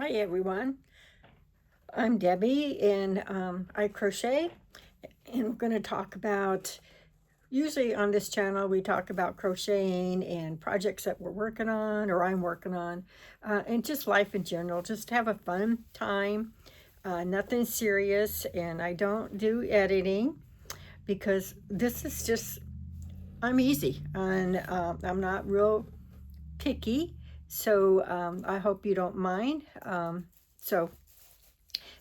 Hi everyone, I'm Debbie and I crochet, and we're going to talk about, usually on this channel we talk about crocheting and projects that we're working on or I'm working on, and just life in general, just have a fun time, nothing serious, and I don't do editing because this is just, I'm easy and I'm not real picky, so I hope you don't mind. So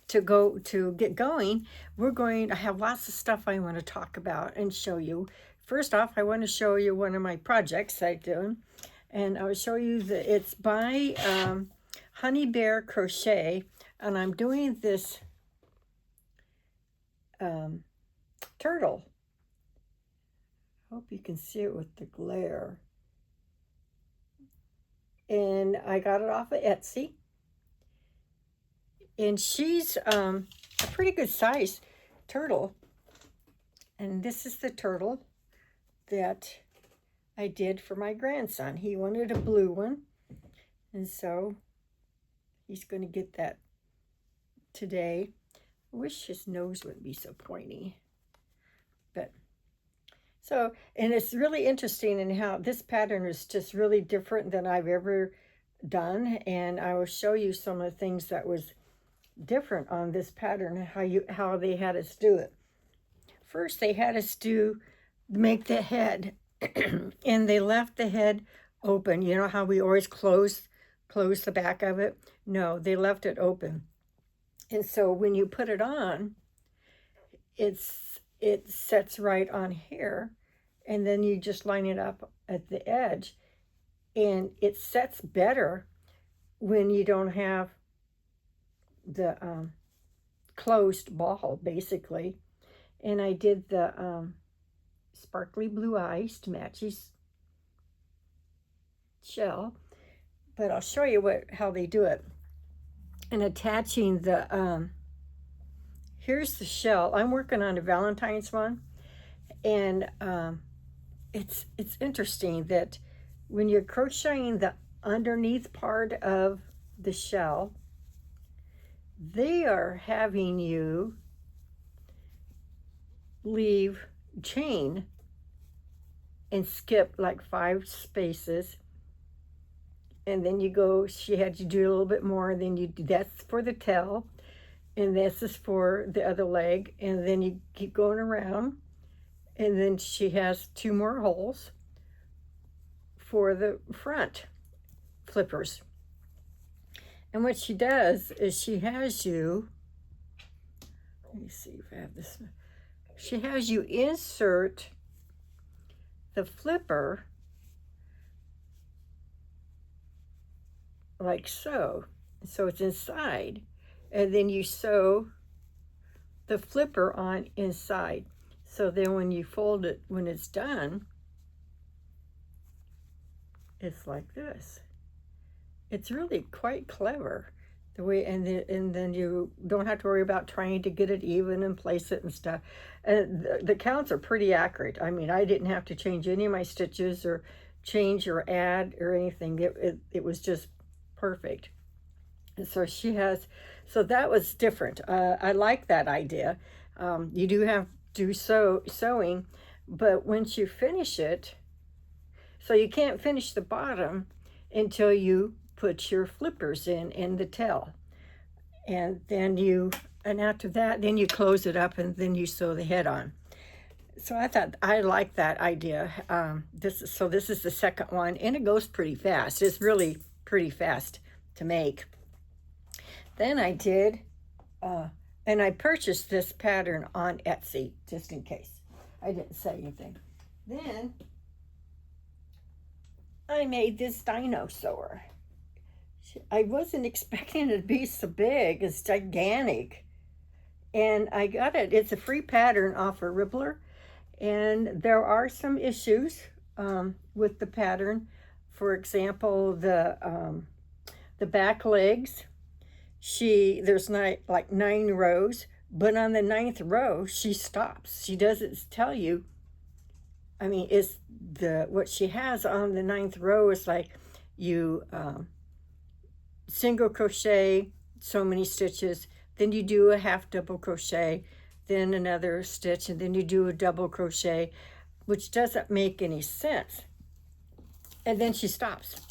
to get going, we're going to have lots of stuff I want to talk about and show you. First off, I want to show you one of my projects I do, and I'll show you that it's by Honey Bear Crochet, and I'm doing this um, turtle. Hope you can see it with the glare. And I got it off of Etsy, and she's a pretty good size turtle. And this is the turtle that I did for my grandson. He wanted a blue one, and so he's going to get that today. I wish his nose wouldn't be so pointy. But so, and it's really interesting in how this pattern is just really different than I've ever done, and I will show you some of the things that was different on this pattern, how they had us do it. First, they had us make the head, and they left the head open. You know how we always close the back of it? No, they left it open. And so when you put it on, it sets right on here, and then you just line it up at the edge, and it sets better when you don't have the closed ball, basically. And I did the sparkly blue eyes to match his shell, but I'll show you how they do it. And attaching the here's the shell. I'm working on a Valentine's one, and it's interesting that when you're crocheting the underneath part of the shell, they are having you leave chain and skip like 5 spaces, and then you go, she had you do a little bit more, and then you do, that's for the tail, and this is for the other leg, and then you keep going around, and then she has 2 more holes for the front flippers. And what she does is she has you, let me see if I have this, she has you insert the flipper like so. So it's inside, and then you sew the flipper on inside. So then when you fold it, when it's done, it's like this. It's really quite clever the way, and then you don't have to worry about trying to get it even and place it and stuff. And the counts are pretty accurate. I mean, I didn't have to change any of my stitches or change or add or anything. It was just perfect. And so she has, so that was different. I like that idea. You do have to do sewing, but once you finish it, so you can't finish the bottom until you put your flippers in the tail. And then and after that, then you close it up and then you sew the head on. So I thought I like that idea. This is the second one, and it goes pretty fast. It's really pretty fast to make. Then I did, and I purchased this pattern on Etsy, just in case I didn't say anything. Then I made this dinosaur. I wasn't expecting it to be so big. It's gigantic. And I got it. It's a free pattern off of Rippler. And there are some issues with the pattern. For example, the back legs. There's like 9 rows, but on the 9th row, she stops. She doesn't tell you. I mean, it's what she has on the 9th row is like you single crochet so many stitches, then you do a half double crochet, then another stitch, and then you do a double crochet, which doesn't make any sense. And then she stops.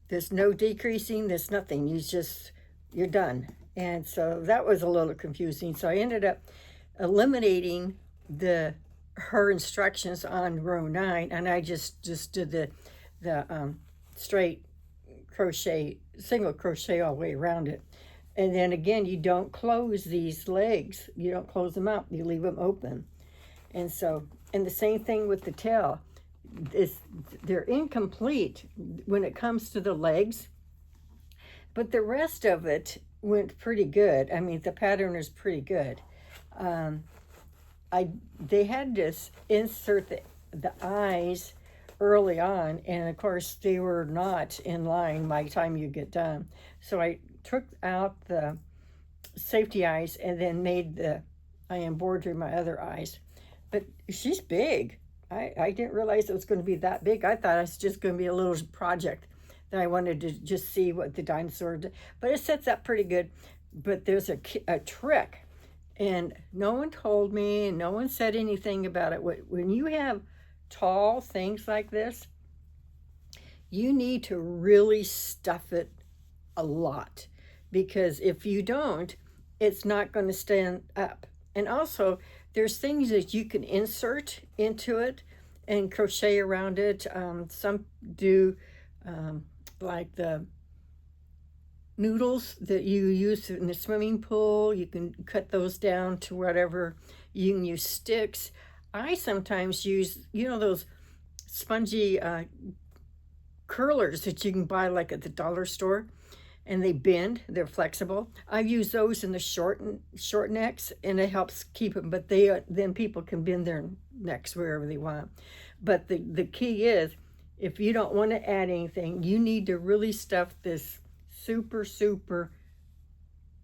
There's no decreasing, there's nothing. You're done. And so that was a little confusing. So I ended up eliminating her instructions on row 9, and I just did the straight crochet, single crochet all the way around it. And then again, you don't close these legs. You don't close them up. You leave them open. And so, and the same thing with the tail. They're incomplete when it comes to the legs, but the rest of it went pretty good. I mean, the pattern is pretty good. They had to insert the eyes early on, and of course they were not in line by the time you get done. So I took out the safety eyes and then made I embroidered my other eyes. But she's big. I didn't realize it was going to be that big. I thought it was just going to be a little project that I wanted to just see what the dinosaur did. But it sets up pretty good. But there's a trick, and no one told me, and no one said anything about it. When you have tall things like this, you need to really stuff it a lot, because if you don't, it's not going to stand up. And also, there's things that you can insert into it and crochet around it. Some do like the noodles that you use in the swimming pool. You can cut those down to whatever. You can use sticks. I sometimes use, those spongy curlers that you can buy like at the dollar store, and they bend, they're flexible. I use those in the short necks, and it helps keep them, but then people can bend their necks wherever they want. But the key is, if you don't want to add anything, you need to really stuff this super, super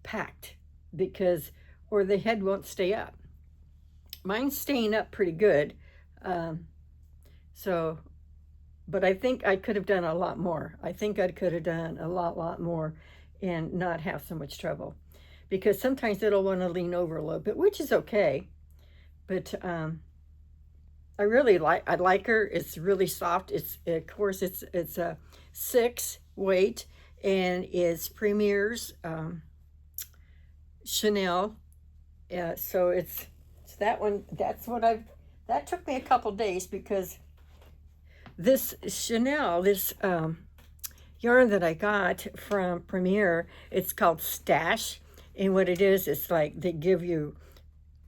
packed, or the head won't stay up. Mine's staying up pretty good. But I think I could have done a lot more. I think I could have done a lot more and not have so much trouble. Because sometimes it'll want to lean over a little bit, which is okay. But I like her. It's really soft. Of course, it's a 6 weight, and it's Premier's Chanel. So it's that one. That took me a couple days, because this Chanel, this yarn that I got from Premier, it's called Stash. And what it is, it's like they give you,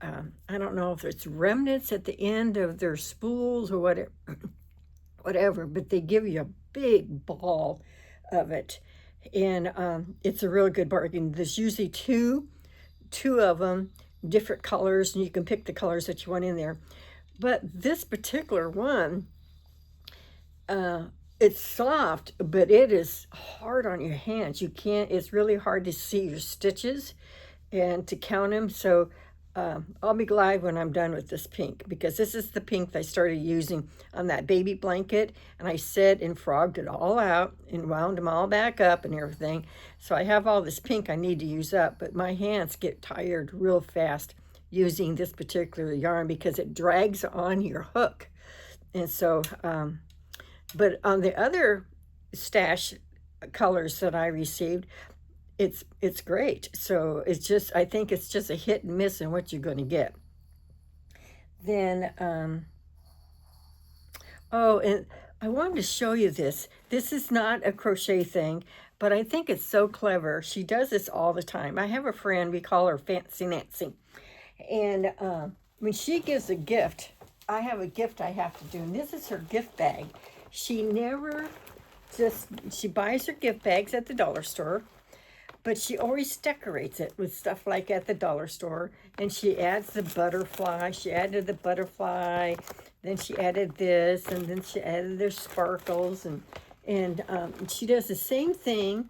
I don't know if it's remnants at the end of their spools or whatever, but they give you a big ball of it. And it's a real good bargain. There's usually two of them, different colors, and you can pick the colors that you want in there. But this particular one, it's soft, but it is hard on your hands. It's really hard to see your stitches and to count them. So I'll be glad when I'm done with this pink, because this is the pink that I started using on that baby blanket, and I set and frogged it all out and wound them all back up and everything. So I have all this pink I need to use up, but my hands get tired real fast using this particular yarn because it drags on your hook. And so, but on the other Stash colors that I received, it's great. So I think it's just a hit and miss in what you're going to get. Then, oh, and I wanted to show you this. This is not a crochet thing, but I think it's so clever. She does this all the time. I have a friend, we call her Fancy Nancy. And when she gives a gift, I have a gift I have to do, and this is her gift bag. She buys her gift bags at the dollar store, but she always decorates it with stuff like at the dollar store. And she adds the butterfly. She added the butterfly, then she added this, and then she added their sparkles, and she does the same thing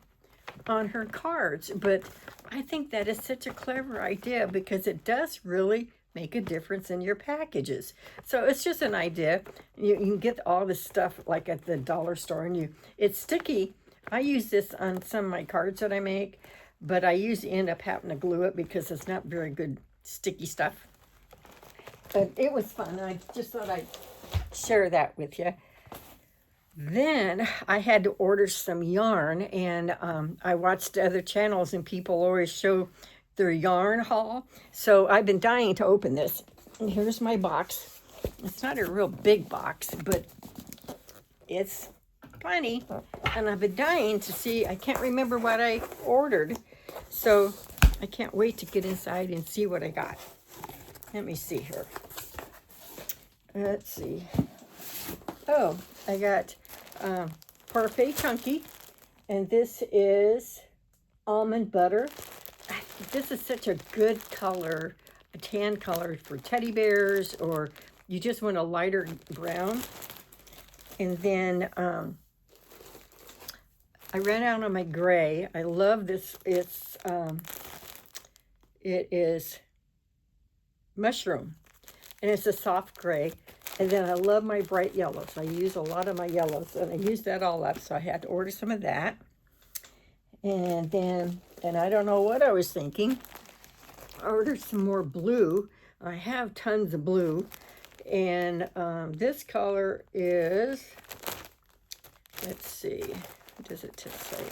on her cards. But I think that is such a clever idea, because it does really make a difference in your packages. So it's just an idea. You can get all this stuff like at the dollar store, and it's sticky I use this on some of my cards that I make, but I usually end up having to glue it because it's not very good sticky stuff. But it was fun. I just thought I'd share that with you. Then I had to order some yarn, and I watched other channels, and people always show their yarn haul. So I've been dying to open this. And here's my box. It's not a real big box, but it's plenty. And I've been dying to see, I can't remember what I ordered. So I can't wait to get inside and see what I got. Let me see here. Let's see. Oh, I got Parfait Chunky, and this is almond butter. This is such a good color, a tan color for teddy bears, or you just want a lighter brown. And then I ran out of my gray. I love this. It is mushroom, and it's a soft gray. And then I love my bright yellows. I use a lot of my yellows, and I used that all up, so I had to order some of that. And then, and I don't know what I was thinking, I ordered some more blue. I have tons of blue, and this color is, let's see, what does it just say?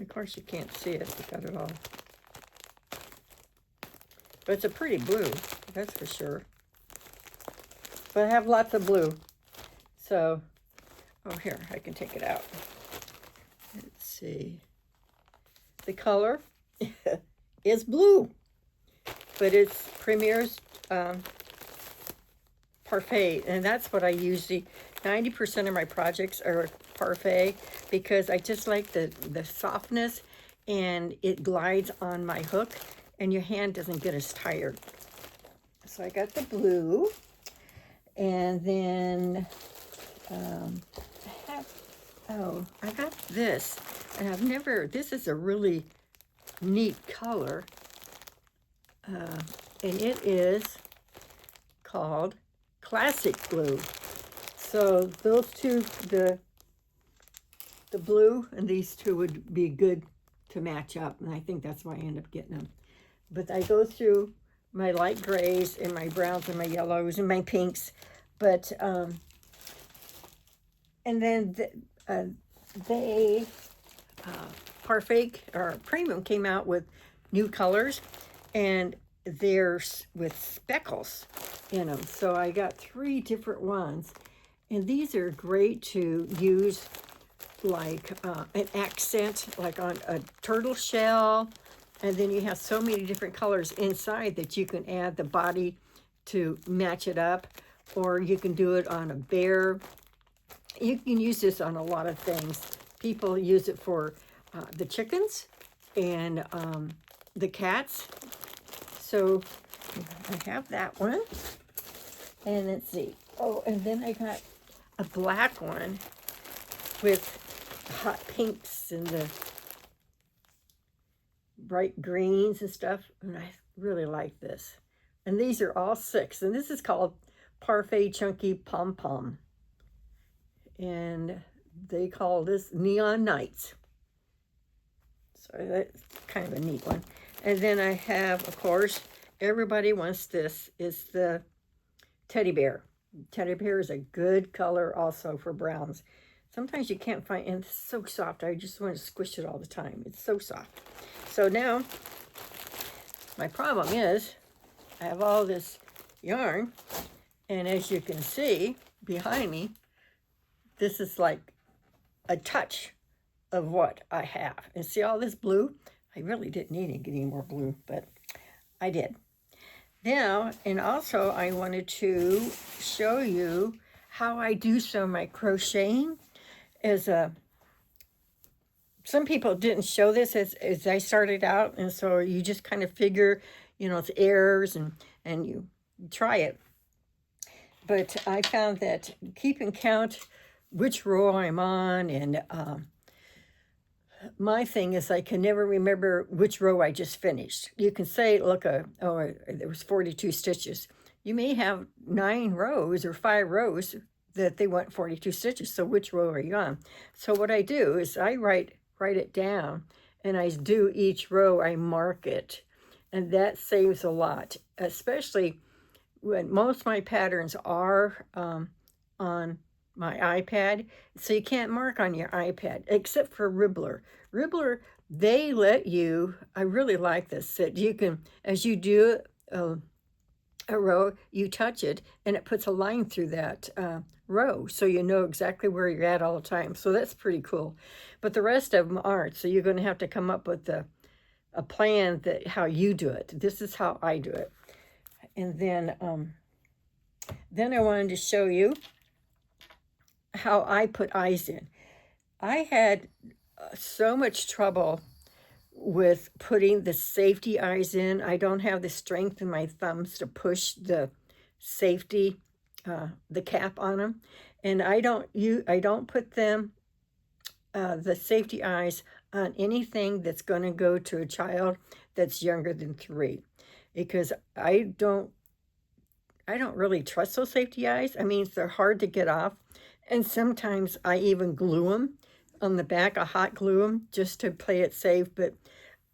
Of course you can't see it, I got it all. But it's a pretty blue, that's for sure. But I have lots of blue. So, oh here, I can take it out. Let's see. The color is blue. But it's Premier's Parfait. And that's what I usually, 90% of my projects are Parfait, because I just like the softness, and it glides on my hook, and your hand doesn't get as tired. So I got the blue, and then I got this, and I've never, this is a really neat color, and it is called Classic Blue. So those two, the blue and these two would be good to match up, and I think that's why I end up getting them. But I go through my light grays and my browns and my yellows and my pinks. But, and then Parfait or Premium came out with new colors, and they're with speckles in them. So I got 3 different ones, and these are great to use like an accent, like on a turtle shell. And then you have so many different colors inside that you can add the body to match it up, or you can do it on a bear. You can use this on a lot of things. People use it for the chickens and the cats. So I have that one. And let's see. Oh, and then I got a black one with hot pinks and the bright greens and stuff, and I really like this. And these are all 6, and this is called Parfait Chunky Pom Pom, and they call this Neon Nights. So that's kind of a neat one. And then I have, of course, everybody wants this, is the teddy bear. Teddy bear is a good color also for browns. Sometimes you can't find, and it's so soft, I just want to squish it all the time. It's so soft. So now, my problem is, I have all this yarn, and as you can see behind me, this is like a touch of what I have. And see all this blue? I really didn't need any more blue, but I did. Now, and also I wanted to show you how I do some of my crocheting. Some people didn't show this as I started out, and so you just kind of figure, you know, it's errors, and you try it. But I found that keeping count which row I'm on, and my thing is I can never remember which row I just finished. You can say, look, there was 42 stitches. You may have 9 rows or 5 rows, that they want 42 stitches. So which row are you on? So what I do is I write it down, and I do each row, I mark it. And that saves a lot, especially when most of my patterns are on my iPad. So you can't mark on your iPad, except for Ribbler. Ribbler, they let you, I really like this, that you can, as you do a row, you touch it, and it puts a line through that row, so you know exactly where you're at all the time. So that's pretty cool. But the rest of them aren't, so you're going to have to come up with a plan that how you do it. This is how I do it. And then I wanted to show you how I put eyes in. I had so much trouble with putting the safety eyes in. I don't have the strength in my thumbs to push the safety, the cap on them. And I don't put them, the safety eyes on anything that's going to go to a child that's younger than 3, because I don't really trust those safety eyes. I mean, they're hard to get off, and sometimes I even glue them on the back. I hot glue them just to play it safe, but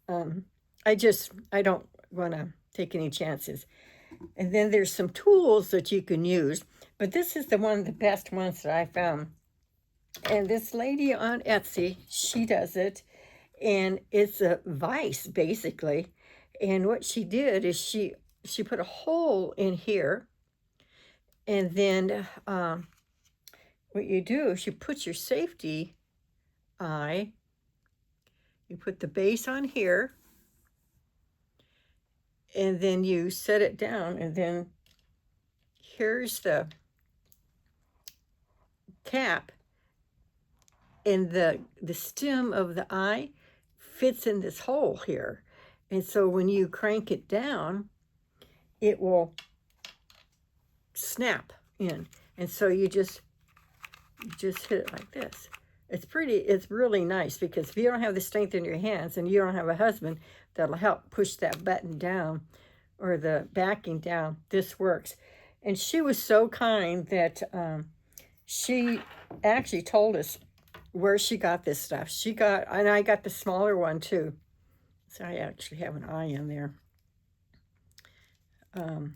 I don't want to take any chances. And then there's some tools that you can use, but this is one of the best ones that I found. And this lady on Etsy, she does it, and it's a vise basically. And what she did is she put a hole in here, and then what you do is you put your safety eye, you put the base on here, and then you set it down, and then here's the cap, and the stem of the eye fits in this hole here. And so when you crank it down, it will snap in. And so you just hit it like this. It's really nice, because if you don't have the strength in your hands and you don't have a husband that'll help push that button down or the backing down, this works. And she was so kind that she actually told us where she got this stuff. And I got the smaller one too. So I actually have an eye in there. Let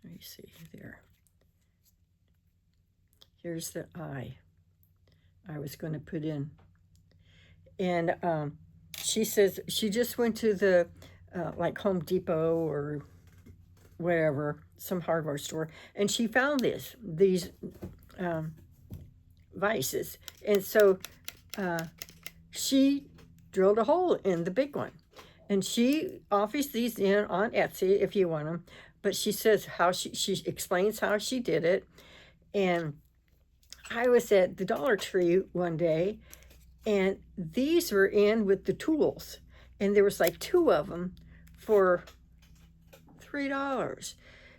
me see there. Here's the eye I was going to put in. And she says she just went to the like Home Depot or wherever, some hardware store, and she found these vices. And so she drilled a hole in the big one. And she offers these in on Etsy if you want them. But she says how she explains how she did it. And I was at the Dollar Tree one day, and these were in with the tools. And there was like 2 of them for $3.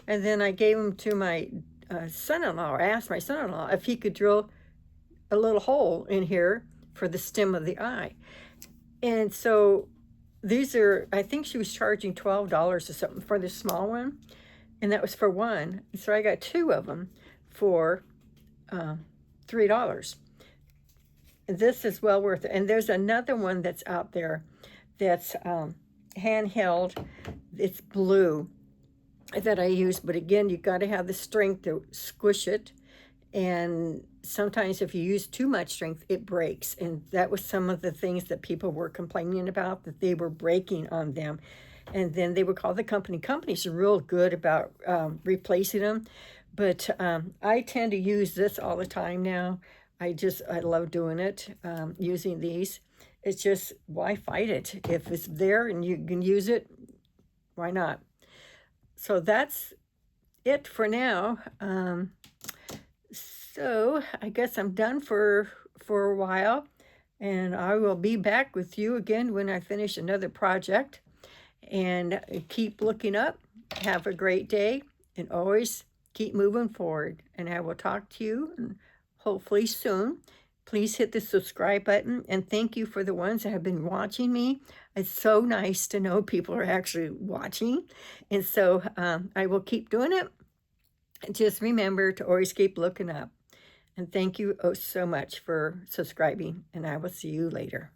And then I gave them to my son-in-law, or asked my son-in-law if he could drill a little hole in here for the stem of the eye. And so these are, I think she was charging $12 or something for the small one, and that was for one. So I got 2 of them for $3. This is well worth it. And there's another one that's out there that's handheld. It's blue that I use, but again, you got to have the strength to squish it. And sometimes if you use too much strength, it breaks. And that was some of the things that people were complaining about, that they were breaking on them. And then they would call the company. Companies are real good about replacing them. But I tend to use this all the time now. I love doing it, using these. It's just, why fight it? If it's there and you can use it, why not? So that's it for now. So I guess I'm done for a while, and I will be back with you again when I finish another project. And keep looking up. Have a great day, and always keep moving forward. And I will talk to you hopefully soon. please hit the subscribe button, and thank you for the ones that have been watching me. It's so nice to know people are actually watching, and so I will keep doing it. Just remember to always keep looking up. And thank you oh so much for subscribing, and I will see you later.